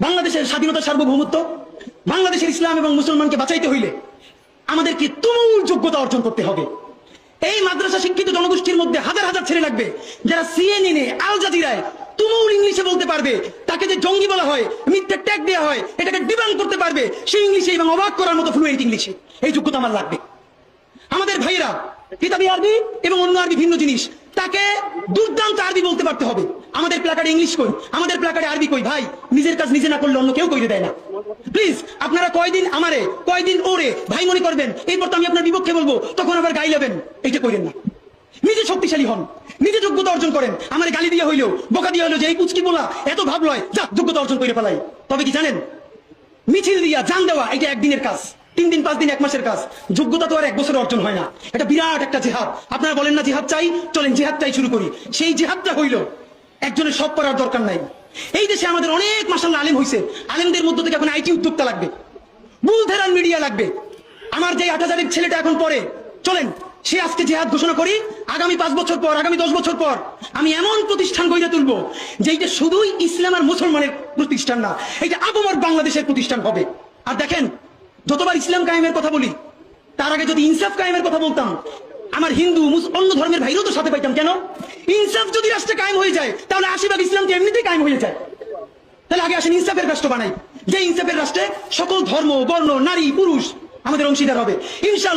বাংলাদেশের স্বাধীনতা সার্বভৌমত্ব, বাংলাদেশের ইসলাম এবং মুসলমানকে বাঁচাইতে হইলে আমাদেরকে তুমুল যোগ্যতা অর্জন করতে হবে। এই মাদ্রাসা শিক্ষিত জনগোষ্ঠীর মধ্যে হাজার হাজার ছেলে লাগবে যারা সিএনএন আল জাজিরায় তুমুল ইংলিশে বলতে পারবে। তাকে যে জঙ্গি বলা হয়, মিথ্যা ট্যাগ দেওয়া হয়, এটাকে ডিবাঙ্ক করতে পারবে সেই ইংলিশে এবং অবাক করার মতো ফ্লুয়েন্ট ইংলিশে। এই যোগ্যতা আমার লাগবে। আমাদের ভাইয়েরা কিতাবি আরবি এবং অন্য আরবি ভিন্ন জিনিস, তাকে দুর্দান্ত আরবি বলতে পারতে হবে। আমাদের প্ল্যাকার্ডে ইংলিশ কই, আমাদের প্ল্যাকার্ডে আরবি কই। ভাই, নিজের কাজ নিজে না করলে অন্য কেউ কইরে দেয় না। প্লিজ আপনারা কয়দিন আমারে কয়দিন ওরে ভাই মনে করবেন, এরপর তো আমি আপনার বিপক্ষে বলবো, তখন আবার গাই নেবেন, এইটা কইরেন না। নিজে শক্তিশালী হন, নিজে যোগ্যতা অর্জন করেন। আমার গালি দিয়ে হইলেও, বকা দিয়ে হইলেও যে এই পুচকি বলা এত ভাব লয়, যা যোগ্যতা অর্জন করে ফেলাই। তবে কি জানেন, মিছিল দিয়া জান দেওয়া এটা একদিনের কাজ, 3 দিন 5 দিন 1 মাসের কাজ। যোগ্যতা তো আর 1 বছরে অর্জন হয় না। এটা বিরাট একটা জিহাদ। আপনারা বলেন না জিহাদ চাই, চলেন জিহাদ চাই শুরু করি। সেই জিহাদটা হইল একজনের সব করার দরকার নাই। এই দেশে আমাদের অনেক মাশাআল্লাহ আলেম হইছে। আলেমদের মধ্য থেকে এখন আইটি উদ্যোক্তা লাগবে, বুলধেরান মিডিয়া লাগবে। আমার যে 8,000 ছেলেটা এখন পড়ে, চলেন সে আজকে জিহাদ ঘোষণা করি। আগামী 5 বছর পর, আগামী 10 বছর পর আমি এমন প্রতিষ্ঠান গড়ে তুলবো যে এটা শুধুই ইসলাম আর মুসলমানের প্রতিষ্ঠান না, এটা আবমর বাংলাদেশের প্রতিষ্ঠান হবে। আর দেখেন, যতবার ইসলাম কায়েমের কথা বলি, তার আগে যদি ইনসাফ কায়েমের কথা বলতাম, আমার হিন্দু অন্য ধর্মের ভাইরাও তো সাথে পাইতাম। কেন? ইনসাফ যদি রাষ্ট্রে কায়েম হয়ে যায়, তাহলে 80% ইসলামকে এমনিতেই কায়েম হয়ে যায়। তাহলে আগে আসেন ইনসাফের রাষ্ট্র বানাই, যে ইনসাফের রাষ্ট্রে সকল ধর্ম, বর্ণ, নারী, পুরুষ আমাদের অংশীদার হবে ইনশাআল্লাহ।